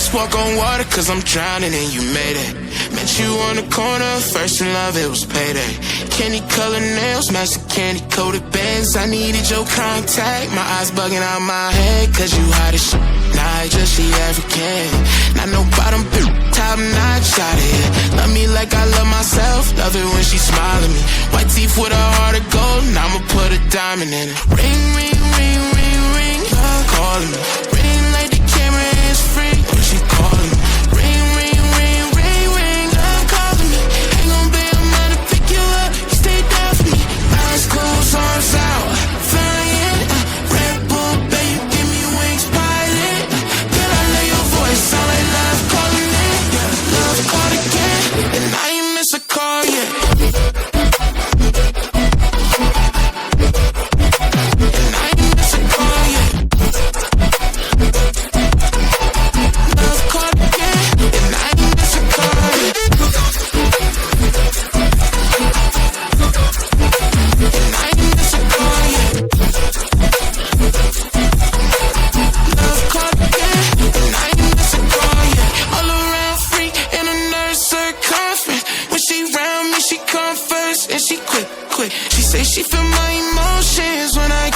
must walk on water, cause I'm drowning and you made it. Met you on the corner, first in love, it was payday. Candy colored nails, match the candy coated bands. I needed your contact, my eyes bugging out my head, cause you hot as shit. Nah, just she African. Not no bottom bitch, top notch out of here. Love me like I love myself, love it when she smile at me. White teeth with a heart of gold, and I'ma put a diamond in it. Ring, ring, ring, ring, ring, calling me. Ring like the camera is free, when she calling me. Ring, ring, ring, ring, ring, calling me. Ain't gon' be a man to pick you up, you stay down for me. Eyes closed, arms out, flying. Red Bull, baby, give me wings, pilot. Girl, I love your voice, sound like love calling it. Love called again, and I ain't miss a call yet. She say she feel my emotions when I